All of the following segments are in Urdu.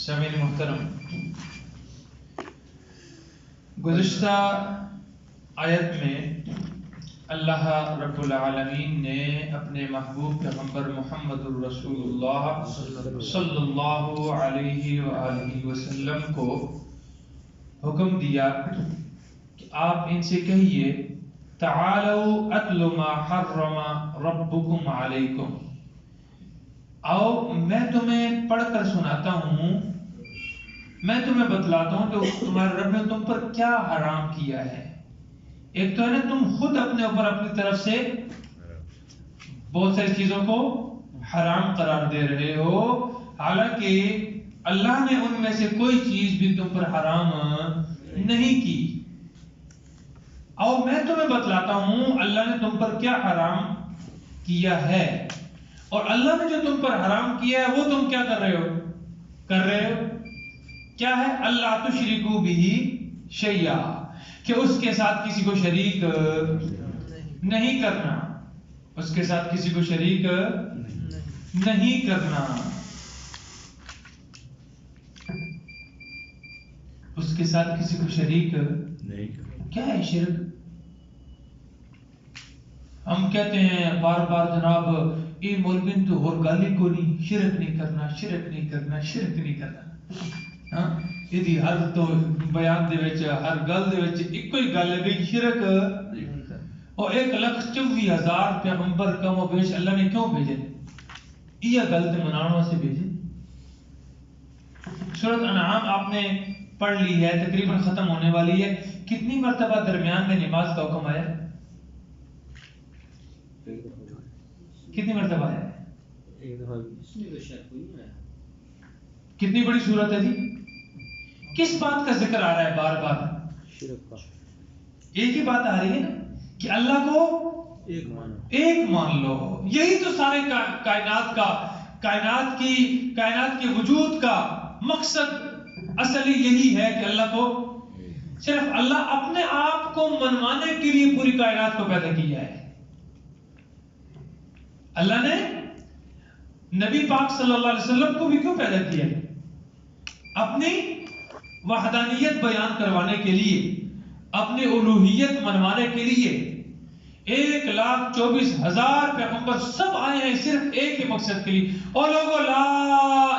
سامعین محترم، گزشتہ آیت میں اللہ رب العالمین نے اپنے محبوب پیغمبر محمد الرسول اللہ صلی اللہ علیہ وآلہ وسلم کو حکم دیا کہ آپ ان سے کہیے تعالوا اتل ما حرم ربکم علیکم، آؤ میں تمہیں پڑھ کر سناتا ہوں، میں تمہیں بتلاتا ہوں کہ تمہارے رب نے تم پر کیا حرام کیا ہے۔ ایک تو ہے نا تم خود اپنے اوپر اپنی طرف سے بہت ساری چیزوں کو حرام قرار دے رہے ہو، حالانکہ اللہ نے ان میں سے کوئی چیز بھی تم پر حرام نہیں کی۔ اور میں تمہیں بتلاتا ہوں اللہ نے تم پر کیا حرام کیا ہے، اور اللہ نے جو تم پر حرام کیا ہے وہ تم کیا کر رہے ہو کیا ہے؟ اللہ تشرکو بہ شیئا، کہ اس کے ساتھ کسی کو شریک نہیں کرنا، اس کے ساتھ کسی کو شریک نہیں کرنا، اس کے ساتھ کسی کو شریک نہیں کرنا۔ کیا ہے شرک؟ ہم کہتے ہیں بار بار جناب اے مولوین تو اور گالی کو نہیں، شرک نہیں کرنا، شرک نہیں کرنا، شرک نہیں کرنا۔ ہاں یہ ہر تو بیان دے وچ ہر گل دے وچ ایک ہی گل ہے کہ شرک، اور 1,24,000 پیغمبر کم و بیش اللہ نے کیوں بھیجے؟ یہ گل تے منانے واسطے بھیجے۔ سورۃ انعام آپ نے پڑھ لی ہے، تقریباً ختم ہونے والی ہے۔ کتنی مرتبہ درمیان میں نماز کا حکم آیا؟ کتنی مرتبہ ہے؟ کتنی بڑی صورت ہے جی؟ کس بات کا ذکر آ رہا ہے بار بار؟ ایک ہی بات آ رہی ہے نا کہ اللہ کو ایک مان لو۔ یہی تو سارے کائنات کے وجود کا مقصد اصلی یہی ہے کہ اللہ کو صرف اللہ اپنے آپ کو منوانے کے لیے پوری کائنات کو پیدا کیا ہے۔ اللہ نے نبی پاک صلی اللہ علیہ وسلم کو بھی کیوں پیدا کیا؟ اپنی وحدانیت بیان کروانے کے لیے، اپنی الوہیت منوانے کے لیے۔ 1,24,000 پیغمبر سب آئے ہیں صرف ایک ہی مقصد کے لیے، اور لوگوں لا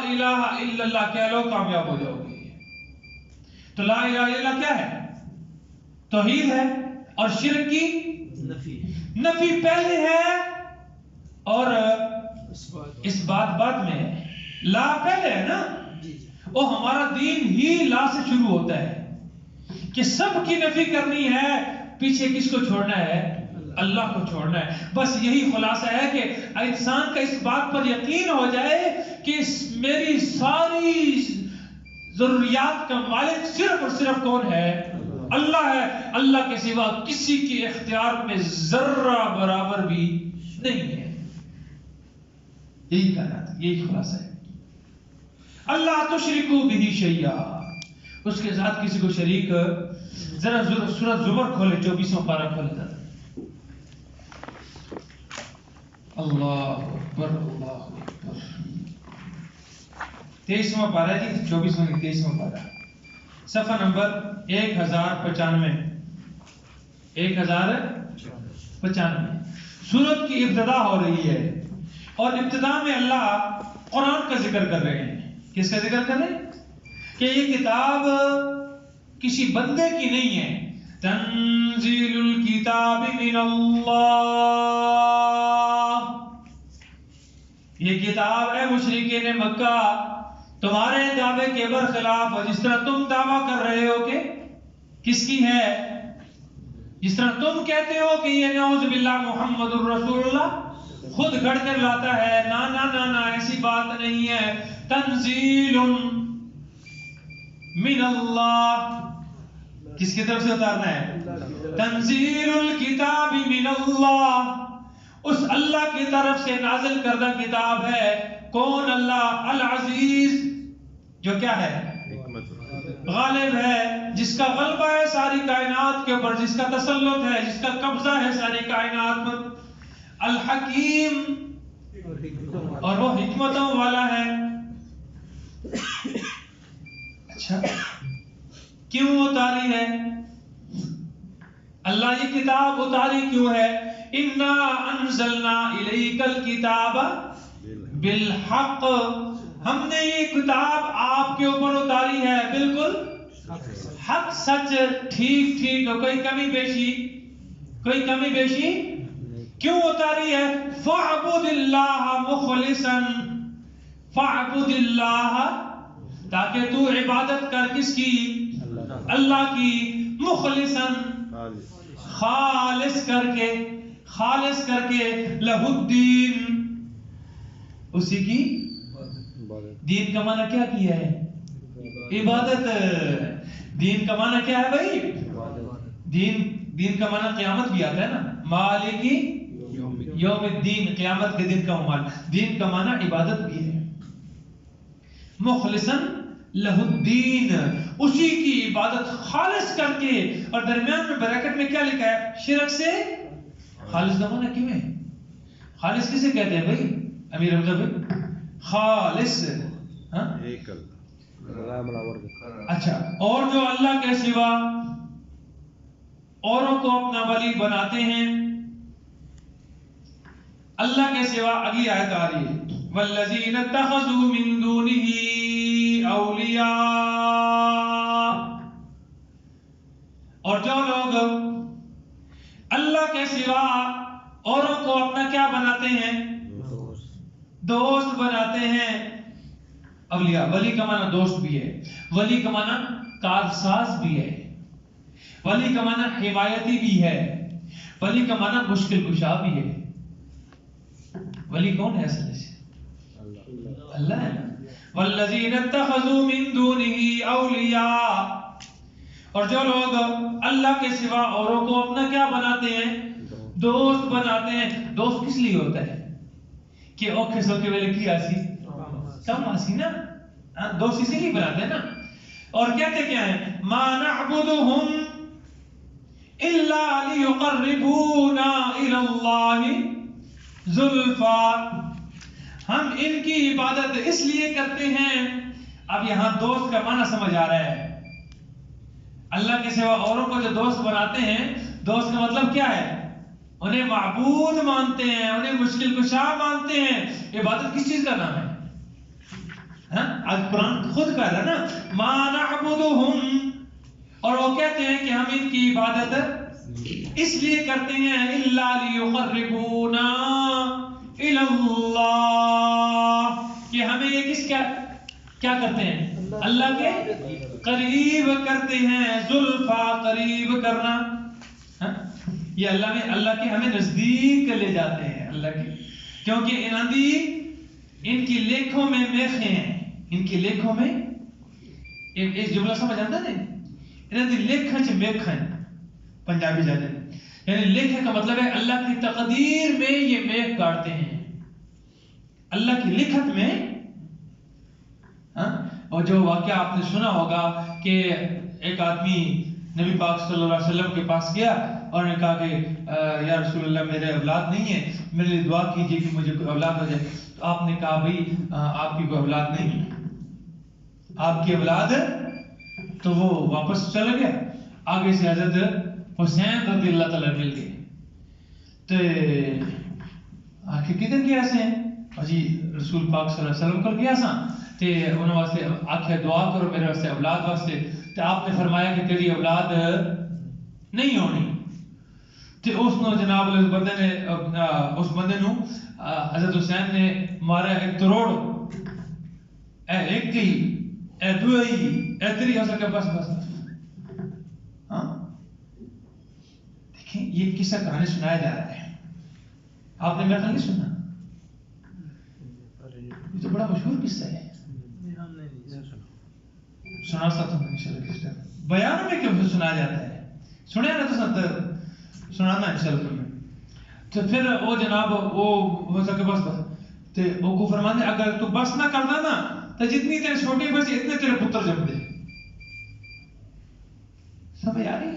الہ الا اللہ کیا لوگ کامیاب ہو جاؤ گے۔ تو لا الہ الا اللہ کیا ہے؟ توحید ہے، اور شرک کی نفی پہلے ہے اور اس بات بعد میں ہے۔ لا پہلے ہے نا، وہ ہمارا دین ہی لا سے شروع ہوتا ہے کہ سب کی نفی کرنی ہے، پیچھے کس کو چھوڑنا ہے؟ اللہ کو چھوڑنا ہے۔ بس یہی خلاصہ ہے کہ انسان کا اس بات پر یقین ہو جائے کہ میری ساری ضروریات کا مالک صرف اور صرف کون ہے؟ اللہ ہے۔ اللہ کے سوا کسی کے اختیار میں ذرہ برابر بھی نہیں ہے۔ یہی کہنا تھا، یہی خلاصہ ہے۔ اللہ تشرکو بہ شیئا، اس کے ساتھ کسی کو شریک۔ ذرا سورۃ زمر کھولے، 24واں پارہ کھولے ذرا۔ اللہ اکبر، اللہ اکبر۔ 23واں پارہ جی، 24واں 23واں پارہ، صفحہ نمبر 1095۔ 1095 سورت کی ابتدا ہو رہی ہے، اور ابتدا میں اللہ قرآن کا ذکر کر رہے ہیں۔ کس کا ذکر کر رہے ہیں؟ کہ یہ کتاب کسی بندے کی نہیں ہے۔ تنزیل الکتاب من اللہ، یہ کتاب ہے مشرکین مکہ تمہارے دعوے کے برخلاف، جس طرح تم دعویٰ کر رہے ہو کہ کس کی ہے، جس طرح تم کہتے ہو کہ یہ نعوذ باللہ محمد الرسول اللہ خود گھڑ کر لاتا ہے۔ نا نا نا نا، ایسی بات نہیں ہے۔ تنزیل من اللہ، کس کی طرف سے اتارنا ہے؟ تنزیل الکتاب من اللہ، اس اللہ کی طرف سے نازل کردہ کتاب ہے۔ کون؟ اللہ العزیز، جو کیا ہے؟ غالب ہے، جس کا غلبہ ہے ساری کائنات کے اوپر، جس کا تسلط ہے، جس کا قبضہ ہے ساری کائنات پر۔ الحکیم، اور وہ حکمتوں والا ہے۔ اچھا کیوں اتاری ہے اللہ یہ کتاب اتاری کیوں ہے؟ انا انزلنا الیک الکتاب بالحق، ہم نے یہ کتاب آپ کے اوپر اتاری ہے بالکل حق، سچ، ٹھیک ٹھیک، کوئی کمی بیشی کیوں اتاری ہے؟ فاعبد اللہ مخلصا، فاعبد اللہ، تاکہ تو عبادت کر کس کی؟ اللہ کی، مخلصا، خالص کر کے لہ الدین، اسی کی دین کا معنی کیا کیا ہے؟ عبادت۔ دین کا معنی کیا ہے بھائی؟ دین کا معنی قیامت بھی آتا ہے نا، مالکی یوم الدین، قیامت کے دن کا معنی، دین کا معنی عبادت بھی ہے۔ مخلصاً لہ الدین، اسی کی عبادت خالص کر کے، اور درمیان میں بریکٹ میں کیا لکھا ہے؟ شرک سے خالص کا معنی کیوں ہے؟ خالص کسے کہتے ہیں بھائی امیر حمزہ بھائی؟ خالص اچھا، اور جو اللہ کے سوا اوروں کو اپنا ولی بناتے ہیں، اللہ کے سوا، اگلی آیت آ رہی ہے والذین اتخذوا من دونہ اولیاء، اور جو لوگ اللہ کے سوا اوروں کو اپنا کیا بناتے ہیں؟ دوست بناتے ہیں۔ اولیاء، ولی کا معنی دوست بھی ہے، ولی کا معنی کارساز بھی ہے، ولی کا معنی حمایتی بھی ہے، ولی کا معنی مشکل کشا بھی ہے۔ ولی کون ہے اصل سے؟ اللہ ہے نا۔ والذین اتخذوا من دونہ اولیاء، اور جو لوگ اللہ کے سوا اوروں کو اپنا کیا بناتے ہیں؟ دوست بناتے ہیں۔ دوست کس لیے ہوتا ہے؟ کہ اوکھے سوکھے والے کی آسی کم آسی نا، دوست اسی لیے بناتے ہیں نا۔ اور کہتے کیا ہیں؟ ما نعبدهم الا لیقربونا الی اللہ زلفا، ہم ان کی عبادت اس لیے کرتے ہیں۔ اب یہاں دوست کا معنی سمجھ آ رہا ہے۔ اللہ کے سوا اوروں کو جو دوست بناتے ہیں، دوست کا مطلب کیا ہے؟ انہیں معبود مانتے ہیں، انہیں مشکل کشا مانتے ہیں۔ عبادت کس چیز کا نام ہے؟ آج قرآن خود کہہ رہا ہے نا ما نعبدهم، اور وہ کہتے ہیں کہ ہم ان کی عبادت اس لیے کرتے ہیں الا لیقربونا الی اللہ، کہ ہمیں یہ کیا کرتے ہیں؟ اللہ کے قریب کرتے ہیں۔ زلفا، قریب کرنا، یہ اللہ کے ہمیں نزدیک لے جاتے ہیں اللہ کے، کیونکہ ان کی لیکھوں میں میخیں ہیں، ان کی لیکھوں میں ایک جملہ سمجھ آتا ہے انہاں دی لیکھاں چ میخاں، پنجابی جاتے ہیں، یعنی لیکھے کا مطلب ہے اللہ کی تقدیر میں یہ میخ کاٹتے ہیں، اللہ کی لکھت میں۔ اور جو واقعہ آپ نے سنا ہوگا کہ ایک آدمی نبی پاک صلی اللہ علیہ وسلم کے پاس گیا اور نے کہا کہ یا رسول اللہ میرے اولاد نہیں ہے، میرے لیے دعا کیجئے کہ مجھے کوئی اولاد ہو جائے۔ تو آپ نے کہا بھئی آپ کی کوئی اولاد نہیں ہے، آپ کی اولاد، تو وہ واپس چلا گیا۔ آگے سے حضرت حسین رضی اللہ تعالیٰ مل گئے، تو آخر کدھر گیا سے جی رسول پاک صلی اللہ علیہ وسلم کل گیا سا تے انہوں واسطے آخیا دعا کرو میرے واسطے اولاد واسطے، تے آپ نے فرمایا کہ تیری اولاد نہیں ہونی۔ تے اس نو جناب اس بندے نو حضرت حسین نے مارا ایک تروڑ، ایک ہی، اے دو ہی، اے تیری ہو سکے، بس بس۔ ہاں دیکھیں یہ قصہ کہانی سنایا جا رہا ہے، آپ نے میرا نہیں سنا؟ یہ تو بڑا مشہور قصہ ہے، سنا سکتا ہوں انشاءاللہ قصہ بیان میں کیوں سنایا جاتا ہے، سنیا نا تو سنانا انشاءاللہ تمہیں۔ تو پھر وہ جناب وہ ہو سکے بس بس، تو وہ کو فرمانے اگر تو بس نہ کرنا نا تو جتنی تیرے چھوٹی بچے اتنے تیرے پتر جم دے۔ سمجھ آ رہی؟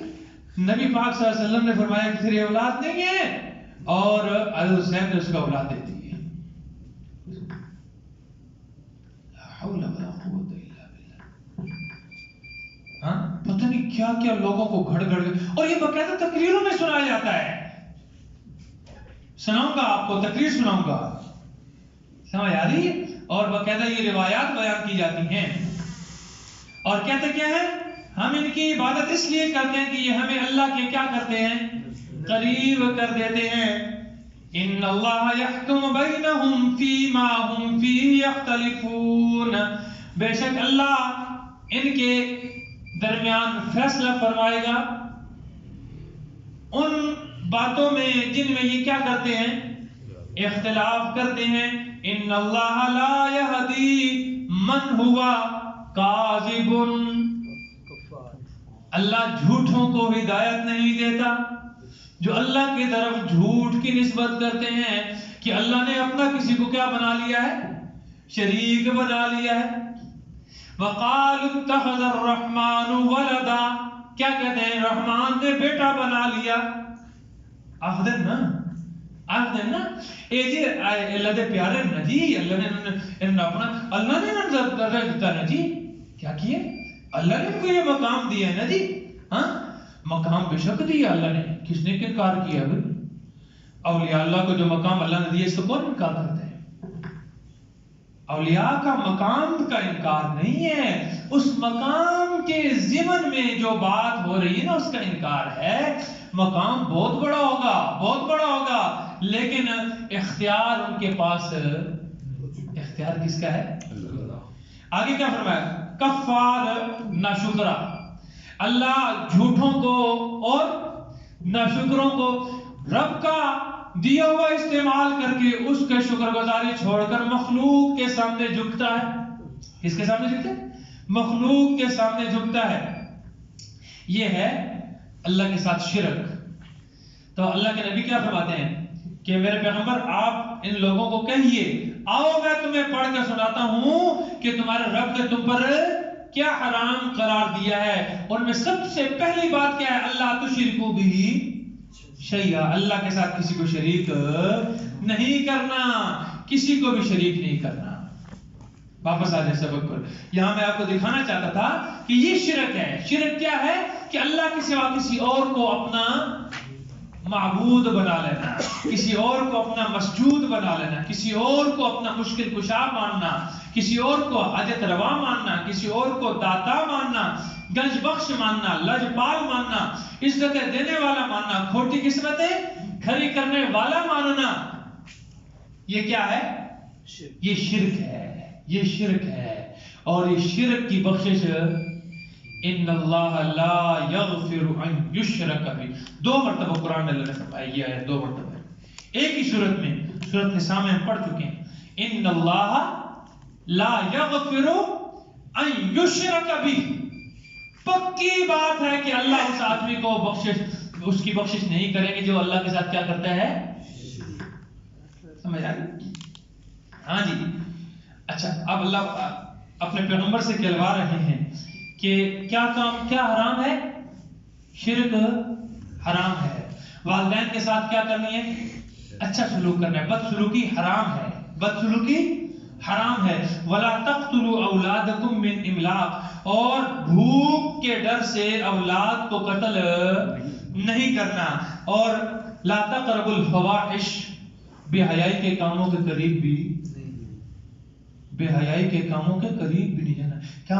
نبی پاک صلی اللہ علیہ وسلم نے فرمایا کہ تیری اولاد نہیں ہے، اور حضرت حسین نے اس کو اولاد دے دی ہے۔ لا حول ولا قوت الا باللہ۔ کیا کیا لوگوں کو گھڑ گھڑ اور یہ باقاعدہ تقریروں میں سنایا جاتا ہے. سناؤں گا آپ کو، تقریر سناؤں گا، سمجھ آ رہی ہے؟ اور باقاعدہ یہ روایات بیان کی جاتی ہیں. اور کہتے کیا ہے؟ ہم ان کی عبادت اس لیے کرتے ہیں کہ یہ ہمیں اللہ کے کیا کرتے ہیں؟ قریب کر دیتے ہیں. ان اللہ یحکم بینہم فیما ہم فیہ یختلفون، بے شک اللہ ان کے درمیان فیصلہ فرمائے گا ان باتوں میں جن میں یہ کیا کرتے ہیں؟ اختلاف کرتے ہیں. ان اللہ لا یہدی من ہوا کاذب، اللہ جھوٹوں کو ہدایت نہیں دیتا. جو اللہ کی طرف جھوٹ کی نسبت کرتے ہیں کہ اللہ نے اپنا کسی کو کیا بنا لیا ہے؟ شریک بنا لیا ہے. وقالوا اتخذ الرحمن ولدا، کیا کہتے ہیں؟ رحمان نے بیٹا بنا لیا. آخدن نا اے جی اللہ دے پیارے نا جی، اللہ نے اپنا اللہ نے نظر دیتا نا جی. کیا کیے؟ اللہ نے ان کو یہ مقام دیا ہے نا جی. ہاں مقام بے شک دیا اللہ نے، کس نے انکار کیا؟ اولیاء اللہ کو جو مقام اللہ نے دیا اس کو کون انکار کرتا ہے؟ اولیاء کا مقام کا انکار نہیں ہے، اس مقام کے ضمن میں جو بات ہو رہی ہے نا اس کا انکار ہے. مقام بہت بڑا ہوگا، بہت بڑا ہوگا، لیکن اختیار ان کے پاس، اختیار کس کا ہے؟ آگے کیا فرمایا؟ کفار ناشکرا، اللہ جھوٹوں کو اور ناشکروں کو رب کا دیا ہوا استعمال کر کے اس کے شکر گزاری چھوڑ کر مخلوق کے سامنے جھکتا ہے. کس کے سامنے جھکتا ہے؟ مخلوق کے سامنے جھکتا ہے. یہ ہے اللہ کے ساتھ شرک. تو اللہ کے نبی کیا فرماتے ہیں کہ میرے پیغمبر آپ ان لوگوں کو کہیے آؤ میں تمہیں پڑھ کے سناتا ہوں کہ تمہارے رب نے تم پر کیا حرام قرار دیا ہے. اور میں سب سے پہلی بات کیا ہے؟ اللہ تشرکو بھی شیئا، اللہ کے ساتھ کسی کو شریک نہیں کرنا، کسی کو بھی شریک نہیں کرنا. واپس آ جائے سبق پر. یہاں میں آپ کو دکھانا چاہتا تھا کہ یہ شرک ہے. شرک کیا ہے؟ کہ اللہ کے سوا کسی اور کو اپنا معبود بنا لینا، کسی اور کو اپنا مسجود بنا لینا، کسی اور کو اپنا مشکل کشا ماننا، کسی اور کو حاجت روا ماننا، کسی اور کو داتا ماننا، گنج بخش ماننا، لجپال ماننا، عزتیں دینے والا ماننا، کھوٹی قسمتیں کھری کرنے والا ماننا. یہ کیا ہے؟ یہ شرک ہے. یہ شرک ہے. اور یہ شرک کی بخشش ان اللہ لا یغفر ان یشرک بہ، 2 مرتبہ قرآن میں اللہ نے فرمایا. یہ آیت 2 مرتبہ ایک ہی صورت میں، سورۃ نساء میں ہم پڑھ چکے ہیں. ان اللہ لا یغفر ان یشرک بہ، پکی بات ہے کہ اللہ اس آدمی کو بخشش، اس کی بخشش نہیں کریں گے جو اللہ کے ساتھ کیا کرتا ہے؟ سمجھ آئی؟ ہاں جی. اچھا اب اللہ اپنے پیغمبر سے کہلوا رہے ہیں کہ کیا کام کیا حرام ہے؟ شرک حرام ہے. والدین کے ساتھ کیا کرنی ہے؟ اچھا سلوک کرنا ہے. بدسلوکی حرام ہے، بدسلوکی حرام ہے. وَلَا تَقْتُلُوا أَوْلَادَكُمْ مِنْ إِمْلَاقٍ، اور بھوک کے ڈر سے اولاد کو قتل نہیں کرنا. اور لَا تَقْرَبُوا الْفَوَاحِشَ، بے حیائی کے کاموں کے قریب بھی، بے حیائی کے کاموں کے قریب بھی نہیں جانا. کیا